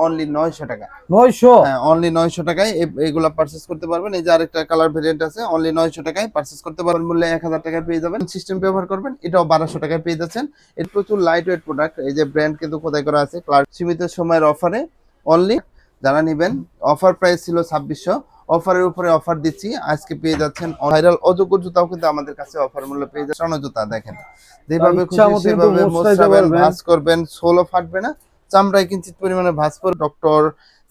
Only 900 টাকা। 900? হ্যাঁ, only 900 টাকায় এগুলা পারচেজ করতে পারবেন। এই যে আরেকটা কালার ভেরিয়েন্ট আছে, অনলি 900 টাকায় পারচেজ করতে পারবেন। মূল্যে 1000 টাকায় পেয়ে যাবেন। সিস্টেম ব্যবহার করবেন, এটাও 1200 টাকায় পেয়ে যাচ্ছেন। এর প্রচুর লাইট ওয়েট প্রোডাক্ট। এই যে ব্র্যান্ড কিন্তু খোদাই করা আছে ক্লার্ক। সীমিত সময়ের অফারে অনলি যারা নেবেন, অফার প্রাইস ছিল 2600, অফারের উপরে অফার দিচ্ছি। আজকে পেয়ে যাচ্ছেন ভাইরাল অযোগ্য জুতাও কিন্তু আমাদের কাছে অফার মূল্য পেয়ে যাচ্ছেন। স্বর্ণ জুতা দেখেন, যেভাবে ইচ্ছা খুশি মতো কিন্তু সেভাবে মোছাইতে মোছাবেন, পারবেন। ভাঁজ করবেন, সোলও ফাটবে না, চামড়ায় কিঞ্চিত পরিমাণে ভাঁজ পড়বে। ডক্টর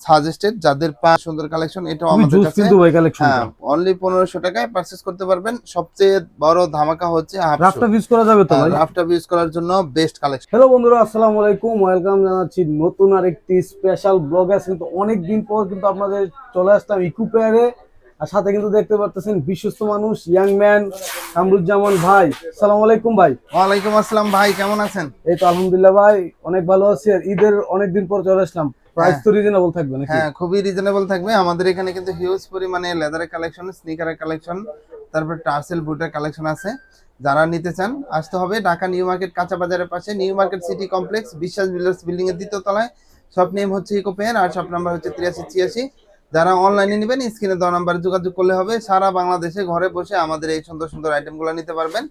সাজেস্টেড, যাদের পা সুন্দর কালেকশন, এটাও খুবই আমাদের জুস কাছে। কিন্তু ভাই হ্যাঁ, কালেকশনটা। অনলি 1500 টাকায় পারচেজ করতে পারবেন। সবচেয়ে বড় ধামাকা হচ্ছে হাফ শু। রাফটা ইউজ করা যাবে তো ভাই? রাফটা ইউজ করার জন্য বেস্ট কালেকশন। হ্যালো বন্ধুরা, আসসালামু আলাইকুম, ওয়েলকাম জানাচ্ছি নতুন আরেকটি স্পেশাল ব্লগে। কিন্তু অনেক দিন পর কিন্তু আপনাদের চলে আসলাম ইকুপেয়ারে। আর সাথে কিন্তু দেখতে পারতেছেন বিশ্বস্ত মানুষ, ইয়াং ম্যান কামরুজ্জামান ভাই। আসসালামু আলাইকুম ভাই। ওয়ালাইকুম আসসালাম ভাই, কেমন আছেন? এই তো আলহামদুলিল্লাহ ভাই, অনেক ভালো আছি। আর ঈদের অনেক দিন পর চলে আসলাম, প্রাইস হ্যাঁ তো রিজনেবল থাকবে নাকি? হ্যাঁ, খুবই রিজনেবল থাকবে। আমাদের এখানে কিন্তু হিউজ পরিমাণে লেদারের কালেকশন, স্নিকারের কালেকশন, তারপর টার্সেল বুটের কালেকশন আছে। যারা নিতে চান আসতে হবে ঢাকা নিউ মার্কেট কাঁচা বাজারের পাশে, নিউ মার্কেট সিটি কমপ্লেক্স, বিশ্বাস বিল্ডার্স বিল্ডিং এর দ্বিতীয় তলায়। শপ নেম হচ্ছে ইকোপেয়ার আর শপ নাম্বার হচ্ছে 8386। যারা অনলাইনে নেবেন স্ক্রিনে দেওয়া নাম্বারে যোগাযোগ করলে হবে। সারা বাংলাদেশে ঘরে বসে আমাদের এই সুন্দর সুন্দর আইটেমগুলো নিতে পারবেন।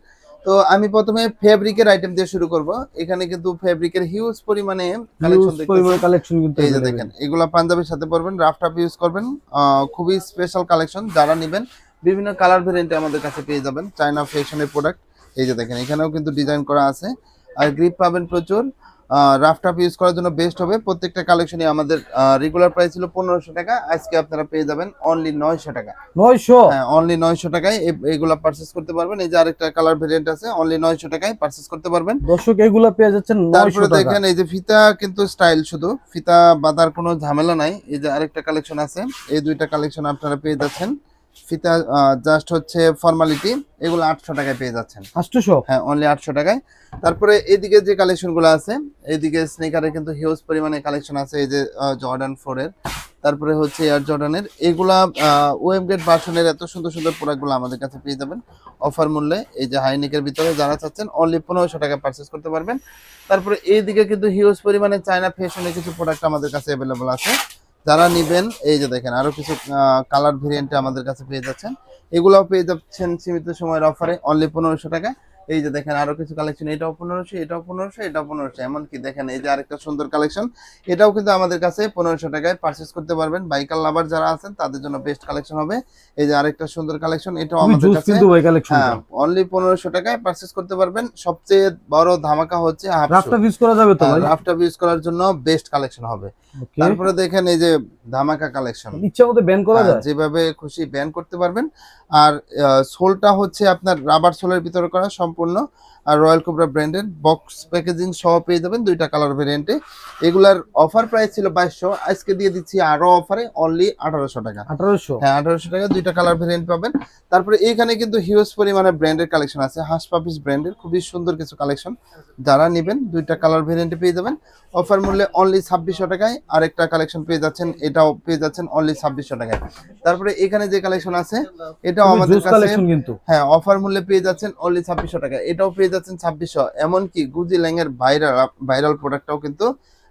তো আমি প্রথমে ফেব্রিকের আইটেম দিয়ে শুরু করব। এখানে কিন্তু ফেব্রিকের হিউজ পরিমাণে কালেকশন হিউজ পরিমাণে দেখতেছেন। কালেকশন কিন্তু এই যে अवेलेबल। দেখেন, এগুলা পাঞ্জাবির সাথে পরবেন, রাফ টাফ ইউজ করবেন। খুবই স্পেশাল কালেকশন। যারা নেবেন বিভিন্ন কালার ভেরিয়েন্টে আমাদের কাছে পেয়ে যাবেন, চায়না ফ্যাশনের প্রোডাক্ট। এই যে দেখেন, এখানেও কিন্তু ডিজাইন করা আছে আর গ্রিপ পাবেন প্রচুর। রাফ টাফ ইউজ করার জন্য বেস্ট হবে। প্রত্যেকটা কালেকশনই আমাদের রেগুলার প্রাইস ছিল 1500 টাকা, আজকে আপনারা পেয়ে যাবেন অনলি 900 টাকা। 900? হ্যাঁ, অনলি 900 টাকায় এগুলা পারচেজ করতে পারবেন। এই যে আরেকটা কালার ভেরিয়েন্ট আছে, অনলি 900 টাকায় পারচেজ করতে পারবেন। দর্শক এগুলা পেয়ে যাচ্ছেন 900 তারপরে টাকা। দেখেন এই যে ফিতা কিন্তু স্টাইল, শুধু ফিতা বাঁধার কোনো ঝামেলা নাই। এই যে আরেকটা কালেকশন আছে, এই দুইটা কালেকশন আপনারা পেয়ে যাচ্ছেন। ফিতা জাস্ট হচ্ছে ফর্মালিটি, এগুলো 800 টাকায় পেয়ে যাচ্ছেন। 800? হ্যাঁ, অনলি 800 টাকায়। তারপরে এদিকে যে কালেকশন গুলো আছে, এইদিকে স্নিকারের কিন্তু হিউজ পরিমাণে কালেকশন আছে। এই যে জর্ডান 4 এর, তারপরে হচ্ছে এয়ার জর্ডানের, এগুলা ওয়েম গেট ভার্সনের এত সুন্দর সুন্দর প্রোডাক্টগুলো আমাদের কাছে পেয়ে যাবেন অফার মূল্যে। এই যে হাইনিকের ভিতরে যারা চাচ্ছেন অনলি 1500 টাকা পারচেজ করতে পারবেন। তারপরে এইদিকে কিন্তু হিউজ পরিমাণে চায়না ফ্যাশনের কিছু প্রোডাক্ট আমাদের কাছে অ্যাভেলেবল আছে। যারা নিবেন, এই যে দেখেন আরো কিছু কালার ভেরিয়েন্টে আমাদের কাছে পেয়ে যাচ্ছেন। এগুলাও পেয়ে যাচ্ছেন সীমিত সময়ের অফারে অনলি 1500 টাকা। এই যে দেখেন আরো কিছু কালেকশন, এটাও 1500, এটাও 1500, এটাও 1500। এমনকি দেখেন এই যে আরেকটা সুন্দর কালেকশন, এটাও কিন্তু আমাদের কাছে 1500 টাকায় পারচেজ করতে পারবেন। বাইকার লাভার যারা আছেন তাদের জন্য বেস্ট কালেকশন হবে। এই যে আরেকটা সুন্দর কালেকশন, এটাও খুবই আমাদের জুস কাছে। কিন্তু ভাই হ্যাঁ, কালেকশনটা। অনলি 1500 টাকায় পারচেজ করতে পারবেন। সবচেয়ে বড় ধামাকা হচ্ছে হাফ শু। রাফটা ইউজ করা যাবে তো ভাই? রাফটা ইউজ করার জন্য বেস্ট কালেকশন হবে। ওকে। তারপরে দেখেন এই যে ধামাকা কালেকশন, ইচ্ছা মতো ব্যান করা যায়? যেভাবে খুশি ব্যান করতে পারবেন। আর সোলটা হচ্ছে আপনার রাবার সোলের ভিতরে করা সম্পূর্ণ। আর রয়্যাল কোবরা ব্র্যান্ডের বক্স প্যাকেজিং সহ পেয়ে যাবেন দুইটা কালার ভেরিয়েন্টে। এগুলার অফার প্রাইস ছিল 2200, আজকে দিয়ে দিচ্ছি আরো অফারে অনলি 1800 টাকা। 1800? হ্যাঁ, 1800 টাকা দুইটা কালার ভেরিয়েন্ট পাবেন। তারপরে এইখানে কিন্তু হিউজ পরিমাণে ব্র্যান্ডের কালেকশন আছে, হাঁস পাপিস ব্র্যান্ডের খুবই সুন্দর কিছু কালেকশন। যারা নেবেন দুইটা কালার ভেরিয়েন্টে পেয়ে যাবেন অফার মূল্যে অনলি 2600 টাকায়। আরেকটা কালেকশন পেয়ে যাচ্ছেন, এটাও পেয়ে যাচ্ছেন অনলি 2600 টাকায়। তারপরে এখানে যে কালেকশন আছে, এটাও খুবই আমাদের জুস কাছে। কালেকশন কিন্তু। হ্যাঁ, অফার মূল্যে পেয়ে যাচ্ছেন অনলি 2600 টাকা, এটাও পেয়ে যাচ্ছেন 2600। এমনকি গুজি ল্যাংয়ের ভাইরাল প্রোডাক্টটাও কিন্তু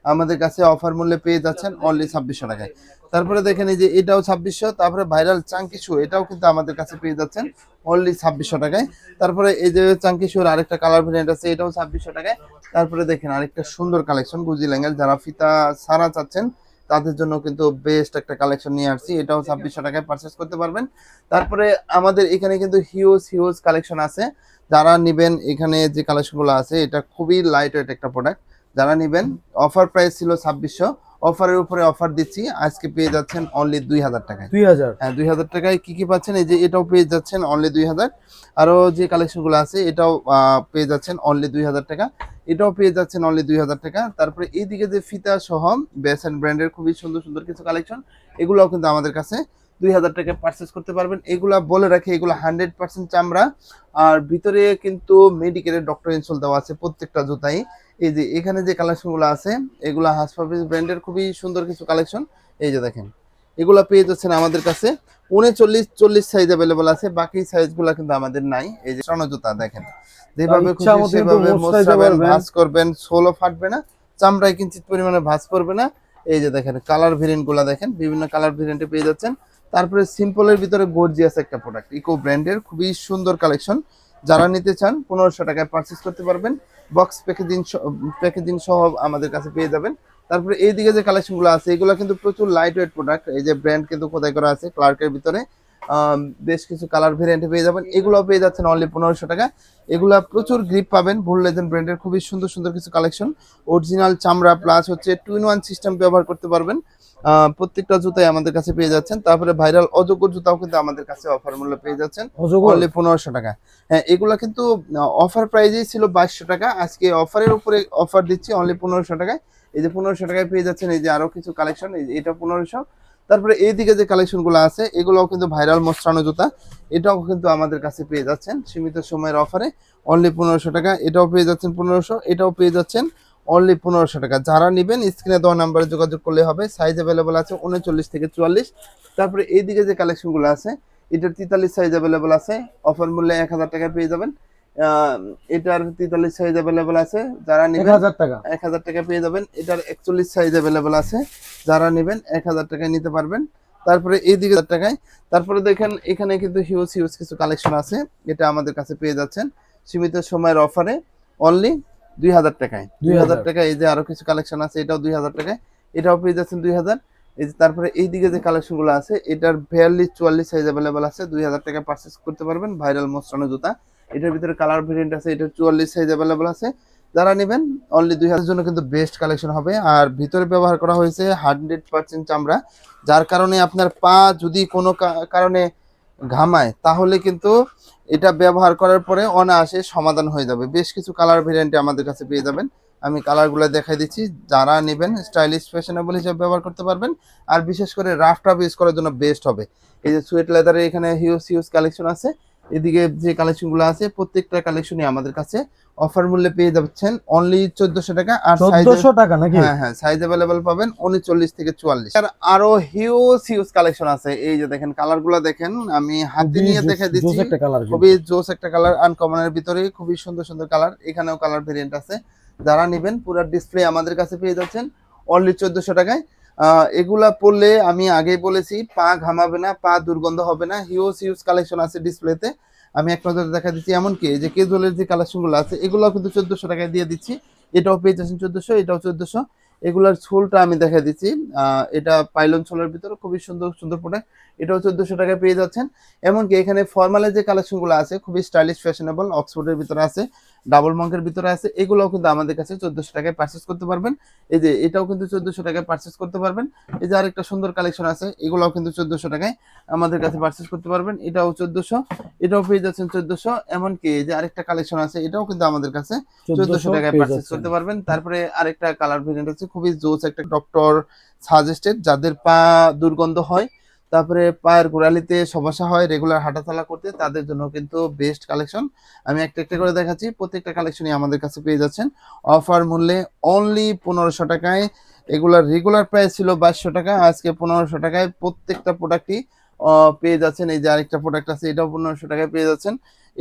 আমাদের কাছে অফার মূল্যে পেয়ে যাচ্ছেন অনলি 2600 টাকায়। তারপরে দেখেন এই যে এটাও 2600। তারপরে ভাইরাল চাঙ্কি শু, এটাও কিন্তু আমাদের কাছে পেয়ে যাচ্ছেন অনলি 2600 টাকায়। তারপরে এই যে চাঙ্কি শুর আরেকটা কালার ভেরিয়েন্ট আছে, এটাও 2600 টাকায়। তারপরে দেখেন আরেকটা সুন্দর কালেকশন গুজি ল্যাংয়ের, যারা ফিতা সারা চাচ্ছেন তাদের জন্য কিন্তু বেস্ট একটা কালেকশন নিয়ে আসছি, এটাও 2600 টাকায় পারচেজ করতে পারবেন। তারপরে আমাদের এখানে কিন্তু হিউজ হিউজ কালেকশন আছে। যারা নিবেন, এখানে যে কালেকশনগুলো আছে এটা খুবই লাইট ওয়েট একটা প্রোডাক্ট। যারা নিবেন, অফার প্রাইস ছিল 2600, অফারের উপরে অফার দিচ্ছি, আজকে পেয়ে যাচ্ছেন অনলি 2000 টাকায়। 2000? হ্যাঁ, 2000 টাকায় কি কি পাচ্ছেন, এই যে এটাও পেয়ে যাচ্ছেন অনলি 2000। আরো যে কালেকশনগুলো আছে এটাও পেয়ে যাচ্ছেন অনলি 2000 টাকা, এটাও পেয়ে যাচ্ছেন অনলি 2000 টাকা। তারপরে এইদিকে যে ফিতা সহ বেসেন ব্র্যান্ডের খুবই সুন্দর সুন্দর কিছু কালেকশন, এগুলোও কিন্তু আমাদের কাছে 2000 টাকায় পারচেস করতে পারবেন। এগুলা বলে রাখি, এগুলো 100% চামড়া, আর ভিতরে কিন্তু মেডিকেলের ডক্টর ইনসোল দেওয়া আছে প্রত্যেকটা জুতাই। এই যে এখানে যে কালেকশনগুলো আছে, এগুলা হাসপাফিস ব্র্যান্ডের খুবই সুন্দর কিছু কালেকশন। এই যে দেখেন, এগুলা পেয়ে যাচ্ছেন আমাদের কাছে 39-40 সাইজ অ্যাভেলেবল আছে, বাকি সাইজগুলো কিন্তু আমাদের নাই। এই যে স্বর্ণ জুতা দেখেন, যেভাবে ইচ্ছা খুশি মতো কিন্তু সেভাবে মোছাইতে মোছাবেন, পারবেন। ভাঁজ করবেন, সোলও ফাটবে না, চামড়ায় কিঞ্চিত পরিমাণে ভাঁজ পড়বে না। এই যে দেখেন কালার ভেরিয়েন্ট গুলা দেখেন, বিভিন্ন কালার ভেরিয়েন্টে পেয়ে যাচ্ছেন। তারপরে সিম্পলের ভিতরে গর্জিয়াস একটা প্রোডাক্ট, ইকো ব্র্যান্ডের খুবই সুন্দর কালেকশন। যারা নিতে চান 1500 টাকায় পারচেস করতে পারবেন। বক্স প্যাকেজিং সহ আমাদের কাছে পেয়ে যাবেন। তারপরে এইদিকে যে কালেকশনগুলো আছে এগুলো কিন্তু প্রচুর লাইট ওয়েট প্রোডাক্ট। এই যে ব্র্যান্ড কিন্তু খোদাই করা আছে ক্লার্কের ভিতরে। বেশ কিছু কালার ভেরিয়েন্টে পেয়ে যাবেন, এগুলো পেয়ে যাচ্ছেন অনলি 1500 টাকা। এগুলা প্রচুর গ্রিপ পাবেন, ভুল লেজেন্ড ব্র্যান্ডের খুবই সুন্দর সুন্দর কিছু কালেকশন। অরিজিনাল চামড়া প্লাস হচ্ছে 2-in-1 সিস্টেম ব্যবহার করতে পারবেন। প্রত্যেকটা জুতাই আমাদের কাছে পেয়ে যাচ্ছেন। তারপরে ভাইরাল অজগর জুতাও কিন্তু আমাদের কাছে অফার মূল্য পেয়ে যাচ্ছেন অনলি 1500 টাকা। হ্যাঁ, এগুলা কিন্তু অফার প্রাইজেই ছিল 2200 টাকা, আজকে অফারের উপরে অফার দিচ্ছি অনলি 1500 টাকায়। এই যে 1500 টাকায় পেয়ে যাচ্ছেন এই যে আরো কিছু কালেকশন, এটা 1500। তারপরে এইদিকে যে কালেকশন গুলো আছে এগুলোও কিন্তু ভাইরাল মোস্টানো জুতা, এটাও কিন্তু আমাদের কাছে পেয়ে যাচ্ছেন সীমিত সময়ের অফারে অনলি 1500 টাকা। এটাও পেয়ে যাচ্ছেন 1500, এটাও পেয়ে যাচ্ছেন অনলি 1500 টাকা। যারা নেবেন স্ক্রিনে দেওয়া নাম্বারে যোগাযোগ করলে হবে। সাইজ অ্যাভেলেবল আছে 39 থেকে 44। তারপরে এইদিকে যে কালেকশন গুলো আছে এটার 43 সাইজ অ্যাভেলেবল আছে, অফার মূল্যে 1000 টাকায় পেয়ে যাবেন। এটার 43 সাইজ অ্যাভেলেবল আছে, যারা নেবেন 1000 টাকা পেয়ে যাবেন। এটার 41 সাইজ অ্যাভেলেবল আছে, যারা নেবেন 1000 টাকায় নিতে পারবেন। তারপরে এইদিকে 1000 টাকায়। তারপরে দেখেন এখানে কিন্তু হিউজ হিউজ কিছু কালেকশন আছে, এটা আমাদের কাছে পেয়ে যাচ্ছেন সীমিত সময়ের অফারে অনলি 2000 টাকায়। 2000 টাকায়। এই যে আরো কিছু কালেকশন আছে, এটাও 2000 টাকায়, এটাও পেয়ে যাচ্ছেন 2000। এই যে তারপরে এইদিকে যে কালেকশন গুলো আছে এটার 42-44 সাইজ অ্যাভেলেবল আছে, 2000 টাকায় পারচেস করতে পারবেন। ভাইরাল মোস্টানো জুতা, এটার ভিতরে কালার ভেরিয়েন্ট আছে, এটা 44 সাইজ অ্যাভেলেবল আছে, যারা নেবেন অনলি 2000 জন্য কিন্তু বেস্ট কালেকশন হবে। আর ভিতরে ব্যবহার করা হয়েছে 100% চামড়া, যার কারণে আপনার পা যদি কোনো কারণে ঘামায় তাহলে কিন্তু এটা ব্যবহার করার পরে অনায়াসে সমাধান হয়ে যাবে। বেশ কিছু কালার ভেরিয়েন্টে আমাদের কাছে পেয়ে যাবেন, আমি কালারগুলো দেখাই দিচ্ছি। যারা নেবেন স্টাইলিশ ফ্যাশনেবল হিসেবে ব্যবহার করতে পারবেন, আর বিশেষ করে রাফ টাফ ইউজ করার জন্য বেস্ট হবে। এই যে সুয়েট লেদারের এখানে হিউজ হিউজ কালেকশন আছে, এদিকে যে কালেকশনগুলো আছে প্রত্যেকটা কালেকশনই আমাদের কাছে অফার মূল্যে পেয়ে যাচ্ছেন অনলি 1400 টাকা। আর 1400 টাকা নাকি? হ্যাঁ হ্যাঁ, সাইজ अवेलेबल পাবেন 39 থেকে 44। আর আরো হিউজ হিউজ কালেকশন আছে, এই যে দেখেন কালারগুলো দেখেন, আমি হাতে নিয়ে দেখাই দিচ্ছি। খুবই জোস একটা কালার, আনকমনের ভিতরে খুবই সুন্দর সুন্দর কালার, এখানেও কালার ভেরিয়েন্ট আছে। যারা নেবেন পুরো ডিসপ্লে আমাদের কাছে পেয়ে যাচ্ছেন অনলি 1400 টাকায়। এগুলা পরলে আমি আগেই বলেছি পা ঘামাবে না, পা দুর্গন্ধ হবে না। হিউজ হিউজ কালেকশন আছে ডিসপ্লেতে, আমি এক নজরে দেখা দিচ্ছি। এমনকি এই যে কেজুয়ালের যে কালেকশনগুলো আছে এগুলোও কিন্তু 1400 টাকায় দিয়ে দিচ্ছি। এটাও পেয়ে যাচ্ছেন 1400, এটাও 1400। এগুলার সোলটা আমি দেখা দিচ্ছি, এটা পাইলন সোলের ভিতরে খুবই সুন্দর সুন্দর প্রোডাক্ট, এটাও 1400 টাকায় পেয়ে যাচ্ছেন। এমনকি এখানে ফর্মালের যে কালেকশনগুলো আছে খুবই স্টাইলিশ ফ্যাশনেবল, অক্সফোর্ডের ভিতরে আছে, ডাবল মঙ্কের ভিতরে আছে, এগুলোও কিন্তু আমাদের কাছে 1400 টাকায় পারচেস করতে পারবেন। এই যে এটাও কিন্তু 1400 টাকায় পারচেস করতে পারবেন। এই যে আরেকটা সুন্দর কালেকশন আছে, এগুলোও কিন্তু 1400 টাকায় আমাদের কাছে পারচেস করতে পারবেন। এটাও 1400, এটাও পেয়ে যাচ্ছেন 1400। এমনকি এই যে আরেকটা কালেকশন আছে, এটাও কিন্তু আমাদের কাছে 1400 টাকায় পারচেস করতে পারবেন। তারপরে আরেকটা কালার ভেরিয়েন্ট আছে খুবই জোস একটা, ডক্টর সাজেস্টেড, যাদের পা দুর্গন্ধ হয়, তারপরে পায়ের গোড়ালিতে সমস্যা হয় রেগুলার হাঁটাচলা করতে, তাদের জন্য কিন্তু বেস্ট কালেকশন। আমি একটা একটা করে দেখাচ্ছি, প্রত্যেকটা কালেকশনই আমাদের কাছে পেয়ে যাচ্ছেন অফার মূল্যে অনলি 1500 টাকায়। এগুলার রেগুলার প্রাইস ছিল 2200 টাকা, আজকে 1500 টাকায় প্রত্যেকটা প্রোডাক্টই পেয়ে যাচ্ছেন। এই যে আরেকটা প্রোডাক্ট আছে, এটাও 1500 টাকায় পেয়ে যাচ্ছেন,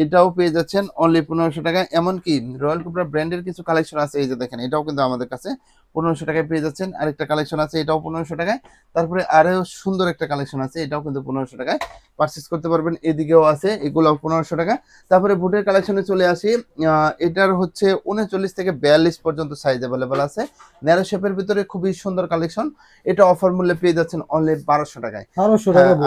এটাও পেয়ে যাচ্ছেন অনলি 1500 টাকায়। এমনকি রয়্যাল কোবরা ব্র্যান্ডের কিছু কালেকশন আছে, এই যে দেখেন এটাও কিন্তু আমাদের কাছে 1500 টাকায় পেয়ে যাচ্ছেন। আরেকটা কালেকশন আছে, এটাও 1500 টাকায়। তারপরে আরো সুন্দর একটা কালেকশন আছে, এটাও কিন্তু 1500 টাকায় পারচেস করতে পারবেন। এদিকেও আছে, এগুলো 1500 টাকা। তারপরে বুটের কালেকশনে চলে আসি, এটার হচ্ছে 39 থেকে 42 পর্যন্ত সাইজ অ্যাভেলেবল আছে, ন্যারো শেপের ভিতরে খুবই সুন্দর কালেকশন। এটা অফার মূল্যে পেয়ে যাচ্ছেন অনলি 1200 টাকায়।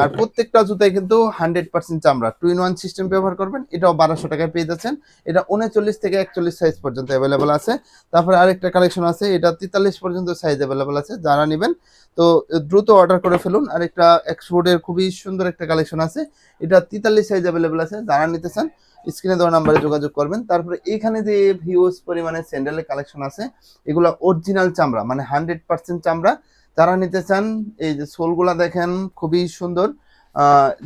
আর প্রত্যেকটা জুতায় কিন্তু 100% চামড়া, 2-in-1 সিস্টেম ব্যবহার করবেন, এটাও 1200 টাকায় পেয়ে যাচ্ছেন। এটা 39 থেকে 41 সাইজ পর্যন্ত অ্যাভেলেবল আছে। তারপরে আরেকটা কালেকশন আছে, এটা 43 পর্যন্ত সাইজ অ্যাভেলেবল আছে, যারা নেবেন তো দ্রুত অর্ডার করে ফেলুন। আর একটা এক্সপোর্টের খুবই সুন্দর একটা কালেকশন আছে, এটা 43 সাইজ অ্যাভেলেবল আছে, যারা নিতে চান স্ক্রিনে দেওয়া নাম্বারে যোগাযোগ করবেন। তারপরে এইখানে যে হিউজ পরিমাণে স্যান্ডেলের কালেকশন আছে, এগুলো অরিজিনাল চামড়া, মানে 100% চামড়া, যারা নিতে চান। এই যে সোলগুলা দেখেন খুবই সুন্দর,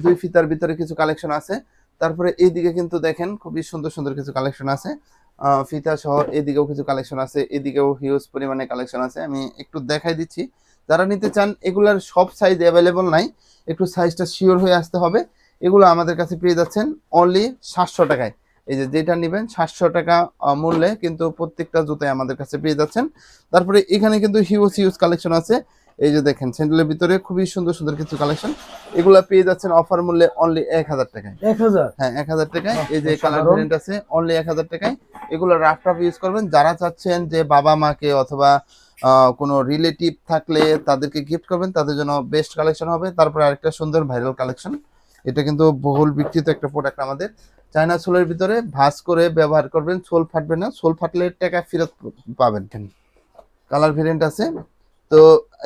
দুই ফিতার ভিতরে কিছু কালেকশন আছে। তারপরে এইদিকে কিন্তু দেখেন খুবই সুন্দর সুন্দর কিছু কালেকশন আছে, ফিতা সহ। এদিকেও কিছু কালেকশন আছে, এদিকেও হিউজ পরিমাণে কালেকশন আছে, আমি একটু দেখাই দিচ্ছি। যারা নিতে চান, এগুলার সব সাইজ অ্যাভেলেবল নাই, একটু সাইজটা শিওর হয়ে আসতে হবে। এগুলো আমাদের কাছে পেয়ে যাচ্ছেন অনলি 700 টাকায়। এই যে যেটা নেবেন 700 টাকা মূল্যে কিন্তু প্রত্যেকটা জুতাই আমাদের কাছে পেয়ে যাচ্ছেন। তারপরে এখানে কিন্তু হিউজ হিউজ কালেকশন আছে, এই যে দেখেন স্যান্ডেলের ভিতরে খুবই সুন্দর সুন্দর কিছু কালেকশন, এগুলা পেয়ে যাচ্ছেন অফার মূল্যে অনলি 1000 টাকায়। 1000? হ্যাঁ 1000 টাকায়। এই যে কালার অসাধারণ। ভেরিয়েন্ট আছে অনলি 1000 টাকায়। এগুলো রাফ টাফ ইউজ করবেন, যারা চাচ্ছেন যে বাবা মাকে অথবা কোনো রিলেটিভ থাকলে তাদেরকে গিফট করবেন, তাদের জন্য বেস্ট কালেকশন হবে। তারপরে আরেকটা সুন্দর ভাইরাল কালেকশন, এটা কিন্তু বহুল বিক্রিত একটা প্রোডাক্ট আমাদের, চায়না সোলের ভিতরে ভাঁজ করে ব্যবহার করবেন, সোল ফাটবে না, সোল ফাটলে টাকা ফেরত পাবেন। কালার ভেরিয়েন্ট আছে, তো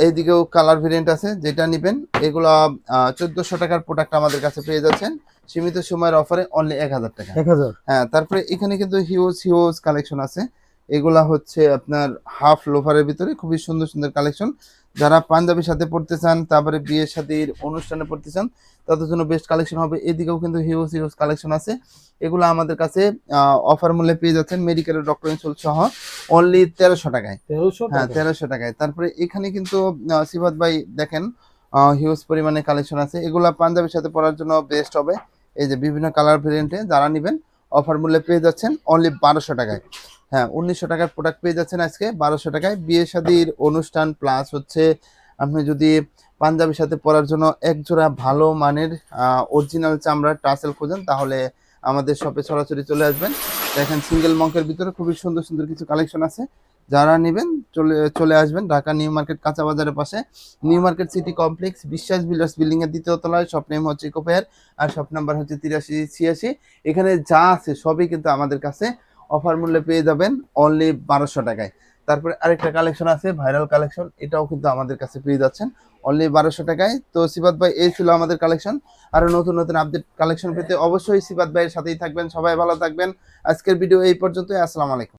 এইদিকেও কালার ভেরিয়েন্ট আছে, যেটা নিবেন এগুলো 1400 টাকার প্রোডাক্ট আমাদের কাছে পেয়ে যাচ্ছেন সীমিত সময়ের অফারে অনলি 1000 টাকা। 1000? হ্যাঁ তারপরে এখানে কিন্তু হিউজ হিউজ কালেকশন আছে, এগুলা হচ্ছে আপনার হাফ লোফারের ভিতরে খুবই সুন্দর সুন্দর কালেকশন, যারা পাঞ্জাবির সাথে পড়তে চান, তারপরে বিয়ে শাদীর অনুষ্ঠানে পড়তে চান, তাদের জন্য বেস্ট কালেকশন হবে। এদিকেও কিন্তু হিউজ হিউজ কালেকশন আছে, এগুলো আমাদের কাছে অফার মূল্যে পেয়ে যাচ্ছেন মেডিকেলের ডক্টর ইনসুল সহ অনলি 1300 টাকায়। 1300 হ্যাঁ টাকা? 1300 টাকায়। তারপরে এখানে কিন্তু সিফাত ভাই দেখেন হিউজ পরিমাণে কালেকশন আছে, এগুলা পাঞ্জাবির সাথে পরার জন্য বেস্ট হবে। এই যে বিভিন্ন কালার ভেরিয়েন্টে যারা নেবেন অফার মূল্যে পেয়ে যাচ্ছেন অনলি 1200 টাকায়। হ্যাঁ 1900 টাকার প্রোডাক্ট পেয়ে যাচ্ছেন আজকে 1200 টাকায়। বিয়ে শাদীর অনুষ্ঠান প্লাস হচ্ছে আপনি যদি পাঞ্জাবির সাথে পরার জন্য এক জোড়া ভালো মানের অরিজিনাল চামড়ার টাসেল খোঁজেন, তাহলে আমাদের শপে সরাসরি চলে আসবেন। দেখেন সিঙ্গেল মঙ্কের ভিতরে খুবই সুন্দর সুন্দর কিছু কালেকশন আছে, যারা নেবেন চলে আসবেন ঢাকা নিউ মার্কেট কাঁচা বাজারের পাশে নিউ মার্কেট সিটি কমপ্লেক্স বিশ্বাস বিল্ডার্স বিল্ডিং এর দ্বিতীয় তলায়। শপ নেম হচ্ছে ইকোপেয়ার আর শপ নাম্বার হচ্ছে 8386। এখানে যা আছে সবই কিন্তু আমাদের কাছে অফার মূল্যে পেয়ে যাবেন অনলি 1200 টাকায়। তারপরে আরেকটা কালেকশন আছে ভাইরাল কালেকশন, এটাও কিন্তু আমাদের কাছে পেয়ে যাচ্ছেন অনলি 1200 টাকায়। তো সিফাত ভাই এই ছিল আমাদের কালেকশন, আরো নতুন নতুন আপডেট কালেকশন পেতে অবশ্যই সিফাত ভাইয়ের সাথেই থাকবেন। সবাই ভালো থাকবেন, আজকের ভিডিও এই পর্যন্তই, আসসালামু আলাইকুম।